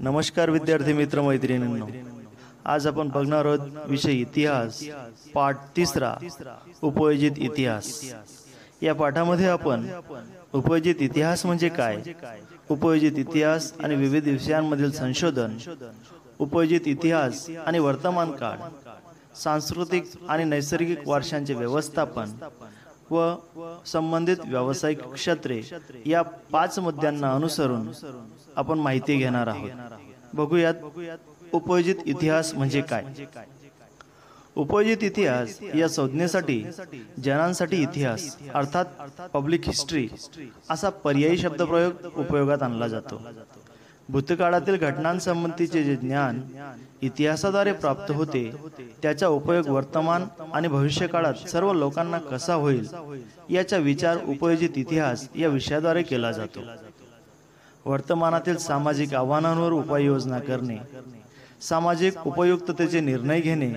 नमस्कार विद्यार्थी मित्र मैत्रिणींनो, आज आपण बघणार आहोत विषय इतिहास पाठ 3 उपयोजित इतिहास। या पाठामध्ये आपण उपयोजित इतिहास म्हणजे काय, उपयोजित इतिहास आणि विविध विषयांमधील संशोधन, उपयोजित इतिहास आणि वर्तमान काळ, सांस्कृतिक आणि नैसर्गिक वारशांचे व्यवस्थापन व संबंधित व्यावसायिक क्षेत्रे या 5 मुद्द्यांना अनुसरून आपण माहिती घेणार आहोत। बघूयात उपयोजित इतिहास म्हणजे काय। उपयोजित इतिहास या संज्ञेसाठी जनांसाठी इतिहास अर्थात पब्लिक हिस्ट्री असा पर्यायी शब्दप्रयोग उपयोगात आणला जातो। भूतकाळातील घटनांसंबंधीचे जे ज्ञान इतिहासाद्वारे प्राप्त होते त्याचा उपयोग वर्तमान आणि भविष्यकाळात सर्व लोकांना कसा होईल याचा विचार उपयोजित इतिहास या विषयाद्वारे केला जातो। वर्तमानातील सामाजिक आव्हानांवर उपाययोजना करणे, सामाजिक उपयुक्ततेचे निर्णय घेणे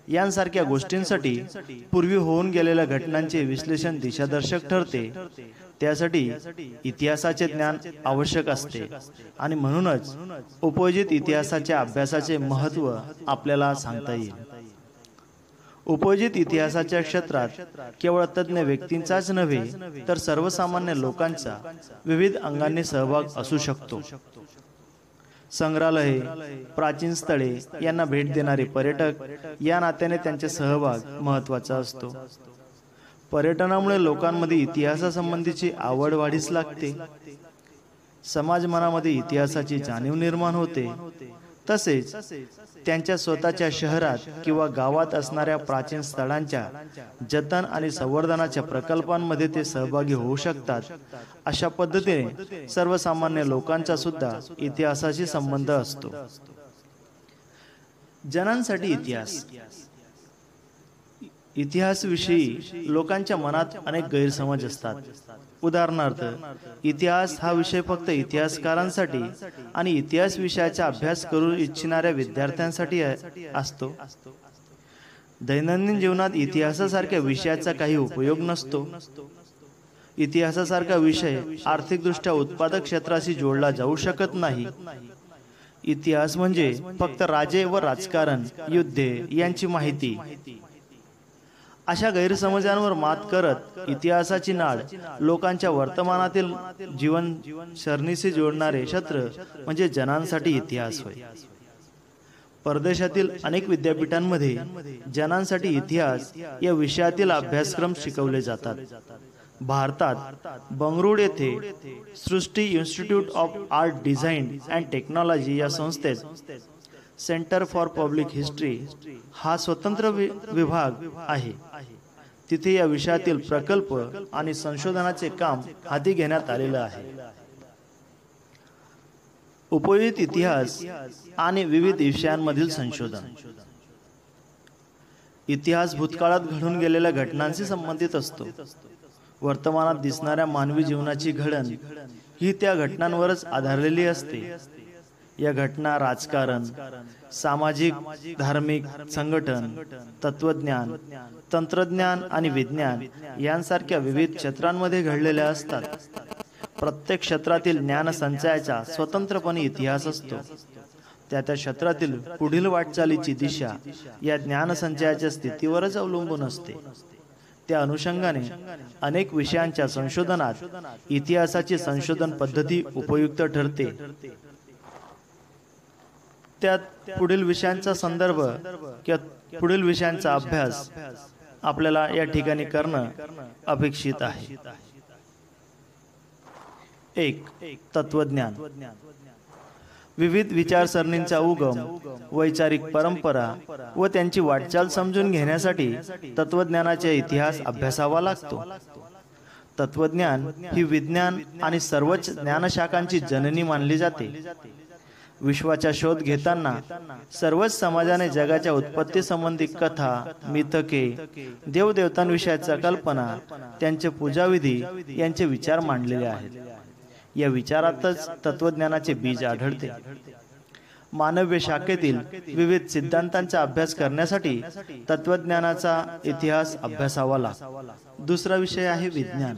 यांसारख्या गोष्टींसाठी पूर्वी होऊन गेलेल्या घटनांचे विश्लेषण दिशादर्शक ठरते। त्यासाठी इतिहासाचे ज्ञान आवश्यक असते आणि म्हणूनच उपयोजित इतिहासाच्या अभ्यासाचे महत्त्व आपल्याला सांगता येईल। उपयोजित इतिहासाच्या क्षेत्रात केवळ तज्ञ व्यक्तींचाच नव्हे तर सर्वसामान्य लोकांचा विविध अंगांनी सहभाग असू शकतो। संग्रहालये, प्राचीन स्थळे यांना भेट देणारे पर्यटक या नात्याने त्यांचा सहभाग महत्त्वाचा असतो। पर्यटनामुळे लोकांमध्ये इतिहासासंबंधीची आवड वाढीस लागते, समाज मनामध्ये इतिहासाची जाणीव निर्माण होते, तसेच त्यांच्या स्वतःच्या शहरात किंवा गावात असणाऱ्या प्राचीन स्थळांच्या जतन आणि संवर्धनाच्या प्रकल्पांमध्ये ते सहभागी होऊ शकतात। अशा पद्धतीने सर्वसामान्य लोकांचा सुद्धा इतिहासाशी संबंध असतो। जनांसाठी इतिहास। इतिहासाविषयी लोकांच्या मनात अनेक गैरसमज असतात। उदाहरणार्थ, इतिहास हा विषय फक्त इतिहासकारांसाठी आणि इतिहास विषयाचा अभ्यास करू इच्छिणाऱ्या विद्यार्थ्यांसाठी असतो। दैनंदिन जीवनात इतिहासासारख्या विषयाचा काही उपयोग नसतो। इतिहासासारखा विषय आर्थिकदृष्ट्या उत्पादक क्षेत्राशी जोडला जाऊ शकत नाही। इतिहास म्हणजे फक्त राजे व राजकारण, युद्धे यांची माहिती। अशा गैरसमजांवर मात करत इतिहासाची नाळ लोकांच्या वर्तमानातील जीवन शरणीशी जोडणारे क्षेत्र म्हणजे जनांसाठी इतिहास होय। परदेशातील अनेक विद्यापीठांमध्ये जनांसाठी इतिहास या विषयातील अभ्यासक्रम शिकवले जातात। भारतात बंगळुरू येथे Srishti institute of art design and technology या संस्थेत सेंटर फॉर पब्लिक हिस्ट्री हा स्वतंत्र विभाग आहे। तिथे या विषयातील प्रकल्प आणि संशोधनाचे काम हाती घेण्यात आलेले आहे। उपयोजित इतिहास आणि विविध विषयांमधील संशोधन। इतिहास भूतकाळात घडून गेलेल्या घटनांशी संबंधित असतो। वर्तमानात दिसणाऱ्या मानवी जीवनाची घडण ही त्या घटनांवरच आधारलेली असते। या घटना राजकारण, सामाजिक, धार्मिक संघटन, तत्वज्ञान, तंत्रज्ञान आणि विज्ञान यांसारख्या विविध क्षेत्रांमध्ये घडलेल्या असतात। प्रत्येक क्षेत्रातील ज्ञान संचयाचा स्वतंत्रपणे इतिहास असतो। त्या क्षेत्रातील पुढील वाटचालीची दिशा या ज्ञान संचयाच्या स्थितीवरच अवलंबून असते। त्या अनुषंगाने अनेक विषयांच्या संशोधनात इतिहासाची संशोधन पद्धती उपयुक्त ठरते। त्यात पुढील विषयांचा संदर्भ किंवा पुढील विषयांचा अभ्यास आपल्याला या ठिकाणी करणं अपेक्षित आहे। 1. तत्वज्ञान। विविध विचारसरणींचा उगम, वैचारिक परंपरा व त्यांची वाटचाल समजून घेण्यासाठी तत्वज्ञानाचा इतिहास अभ्यासावा लागतो। तत्वज्ञान ही विज्ञान आणि सर्वच ज्ञानशाखांची जननी मानली जाते। विश्वाचा शोध घेताना सर्वच समाजाने जगाच्या उत्पत्ती संबंधी कथा, मिथके, देवदेवतांविषयीच्या कल्पना, त्यांचे पूजाविधी यांचे विचार मांडलेले आहेत। या विचारातच तत्वज्ञानाचे बीज आढळते। मानवीय शाखेतील विविध सिद्धांतांचा अभ्यास करण्यासाठी तत्वज्ञानाचा इतिहास अभ्यासावा लागतो। दुसरा विषय आहे विज्ञान।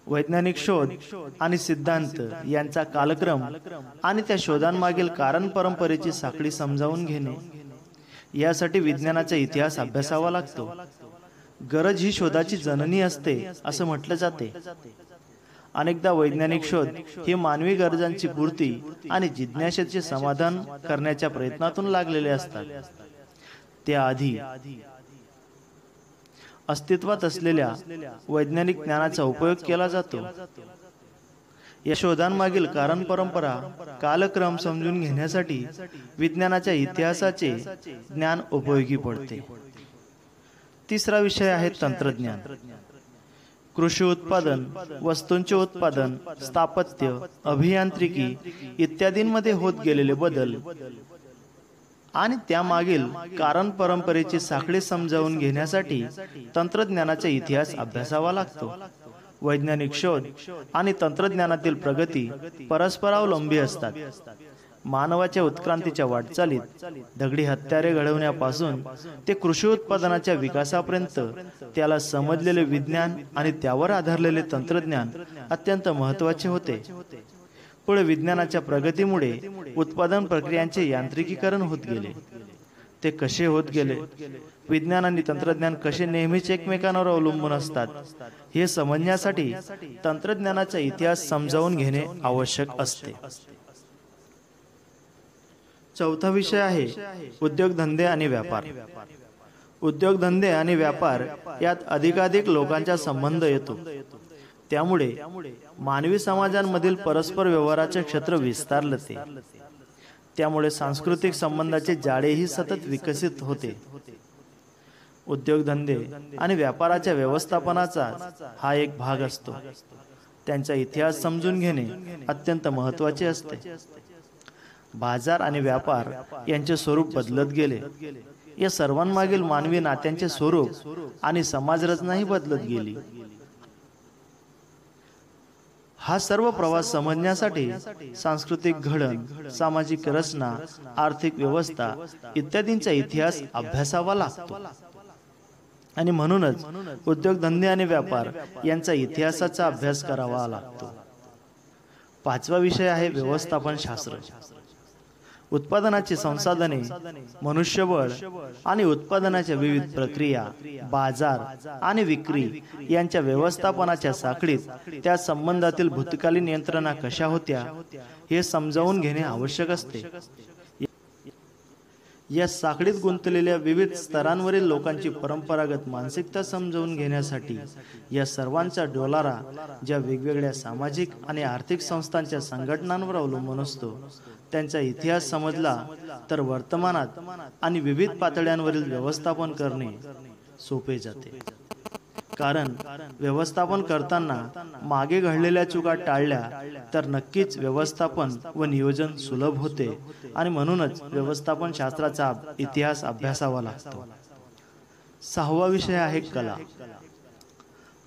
वैज्ञानिक शोध आणि सिद्धांत यांचा कालक्रम आणि त्या शोधांमागील कारण परंपरेची साखळी समजावून घेणे, यासाठी विज्ञानाचा इतिहास अभ्यासावा लागतो. गरज ही शोधाची जननी असते असं म्हटलं जाते. अनेकदा वैज्ञानिक शोध हे मानवी गरजांची पूर्ती आणि जिज्ञासेचे समाधान करण्याच्या प्रयत्नातून लागलेले असतात. त्याआधी अस्तित्वात असलेल्या वैज्ञानिक ज्ञानाचा उपयोग केला जातो. या शोधांमागील कारण परंपरा कालक्रम समजून घेण्यासाठी विज्ञानाच्या इतिहासाचे ज्ञान उपयोगी पडते. तिसरा विषय आहे तंत्रज्ञान. कृषी उत्पादन, वस्तूंचे उत्पादन, स्थापत्य, अभियांत्रिकी इत्यादींमध्ये होत गेलेले बदल आणि त्यामागील कारण परंपरेची साखळी समजावून घेण्यासाठी तंत्रज्ञानाचा इतिहास अभ्यासावा लागतो. वैज्ञानिक शोध आणि तंत्रज्ञानातील प्रगती परस्परावलंबी असतात. मानवाच्या उत्क्रांतीच्या वाटचालीत दगडी हत्यारे घडवण्यापासून ते कृषी उत्पादनाच्या विकासापर्यंत त्याला समजलेले विज्ञान आणि त्यावर आधारलेले तंत्रज्ञान अत्यंत महत्त्वाचे होते. पुढे विज्ञानाच्या प्रगतीमुळे उत्पादन प्रक्रियांचे यांत्रिकीकरण होत गेले. ते कसे होत गेले, विज्ञान आणि तंत्रज्ञान कसे नेहमीच एकमेकांवर अवलंबून असतात, हे समजण्यासाठी तंत्रज्ञानाचा इतिहास समजावून घेणे आवश्यक असते. चौथा विषय आहे उद्योगधंदे आणि व्यापार. उद्योगधंदे आणि व्यापार यात अधिकाधिक लोकांचा संबंध येतो. त्यामुळे मानवी समाजांमधील परस्पर व्यवहाराचे क्षेत्र विस्तारले. त्यामुळे सांस्कृतिक संबंधाचे जाळेही सतत विकसित होते. उद्योगधंदे आणि व्यापाराच्या व्यवस्थापनाचा हा एक भाग असतो. त्यांचा इतिहास समजून घेणे अत्यंत महत्त्वाचे असते. बाजार आणि व्यापार यांचे स्वरूप बदलत गेले. या सर्वांमागील मानवी नात्यांचे स्वरूप आणि समाजरचनाही बदलत गेली. हा सर्व प्रवास समजण्यासाठी सांस्कृतिक घडण, सामाजिक रचना, आर्थिक व्यवस्था इत्यादींचा इतिहास अभ्यासावा लागतो. आणि म्हणूनच उद्योगधंदे आणि व्यापार यांचा इतिहासाचा अभ्यास करावा लागतो. पाचवा विषय आहे व्यवस्थापन शास्त्र. उत्पादनाची संसाधने, मनुष्यबळ आणि उत्पादनाच्या विविध प्रक्रिया, बाजार आणि विक्री यांच्या व्यवस्थापनाच्या साखळीत त्या संबंधातील भूतकालीन यंत्रणा कशा होत्या हे समजावून घेणे आवश्यक असते. या साखळीत गुंतलेल्या विविध स्तरांवरील लोकांची परंपरागत मानसिकता समजावून घेण्यासाठी या सर्वांचा डोलारा ज्या वेगवेगळ्या सामाजिक आणि आर्थिक संस्थांच्या संघटनांवर अवलंबून असतो, त्यांचा इतिहास समजला तर वर्तमानात आणि विविध पातळ्यांवरील व्यवस्थापन करणे सोपे जाते. कारण व्यवस्थापन करताना मागे घडलेल्या चुका टाळल्या तर नक्कीच व्यवस्थापन व नियोजन सुलभ होते. आणि म्हणूनच व्यवस्थापन शास्त्राचा इतिहास अभ्यासावा लागतो. सहावा विषय आहे कला.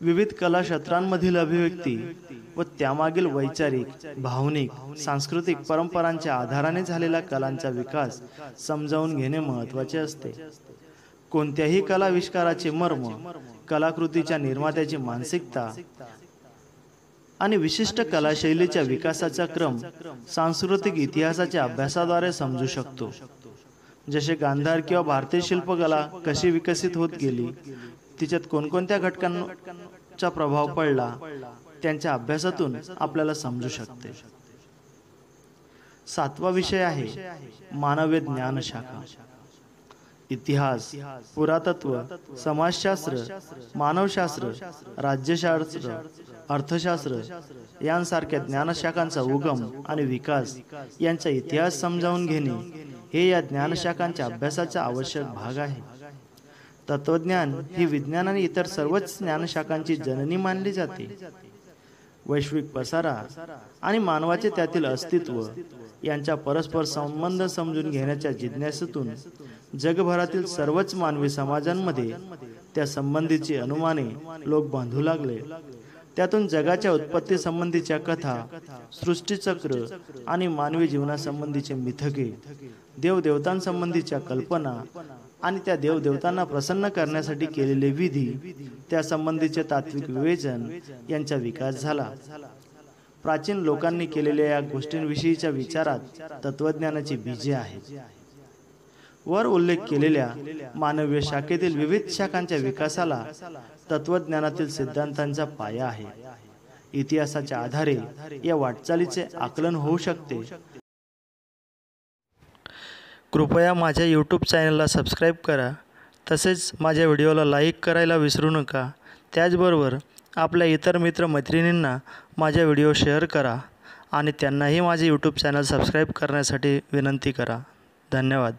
विविध कला क्षेत्रांमधील अभिव्यक्ती व त्यामागील वैचारिक, भावनिक, सांस्कृतिक परंपरांच्या आधाराने झालेला कलांचा विकास समजावून घेणे महत्त्वाचे असते. कोणत्याही कलाविष्काराचे मर्म, कलाकृतीच्या निर्मात्याची मानसिकता आणि विशिष्ट कलाशैलीच्या विकासाचा क्रम सांस्कृतिक इतिहासाच्या अभ्यासाद्वारे समजू शकतो. जसे गांधार किंवा भारतीय शिल्पकला कशी विकसित होत गेली, तिच्यात कोणकोणत्या घटकांचा प्रभाव पडला, त्यांच्या अभ्यासातून आपल्याला समजू शकते. सातवा विषय आहे मानवीय ज्ञान शाखा. इतिहास, पुरातत्व, समाजशास्त्र, मानवशास्त्र, राज्यशास्त्र, अर्थशास्त्र यांसारख्या ज्ञानशाखांचा उगम आणि विकास यांचा इतिहास समजावून घेणे हे या ज्ञानशाखांच्या अभ्यासाचा आवश्यक भाग आहे. तत्वज्ञान ही विज्ञान आणि इतर सर्वच ज्ञानशाखांची जननी मानली जाते. वैश्विक पसारा आणि मानवाचे त्यातील अस्तित्व यांचा परस्पर संबंध समजून घेण्याच्या जिज्ञासेतून जगभरातील सर्वच मानवी समाजांमध्ये त्या संबंधीची अनुमाने लोक बांधू लागले. त्यातून जगाच्या उत्पत्ती संबंधीच्या कथा, सृष्टीचक्र आणि मानवी जीवनासंबंधीचे मिथके, देवदेवतांसंबंधीच्या कल्पना आणि त्या देवदेवतांना प्रसन्न करण्यासाठी केलेले विधी, त्या संबंधीचे तात्विक विवेचन यांचा विकास झाला. प्राचीन लोकांनी केलेल्या या गोष्टींविषयीच्या विचारात तत्वज्ञानाची बीजे आहेत. वर उल्लेख केलेल्या मानवीय शाखेतील विविध शाखांच्या विकासाला तत्वज्ञानातील सिद्धांतांचा पाया आहे. इतिहासाच्या आधारे या वाटचालीचे आकलन होऊ शकते. कृपया माझ्या यूट्यूब चॅनलला सबस्क्राईब करा. तसेच माझ्या व्हिडिओला लाईक करायला विसरू नका. त्याचबरोबर आपल्या इतर मित्रमैत्रिणींना माझा व्हिडिओ शेअर करा आणि त्यांनाही माझे यूट्यूब चॅनल सबस्क्राईब करण्यासाठी विनंती करा. धन्यवाद.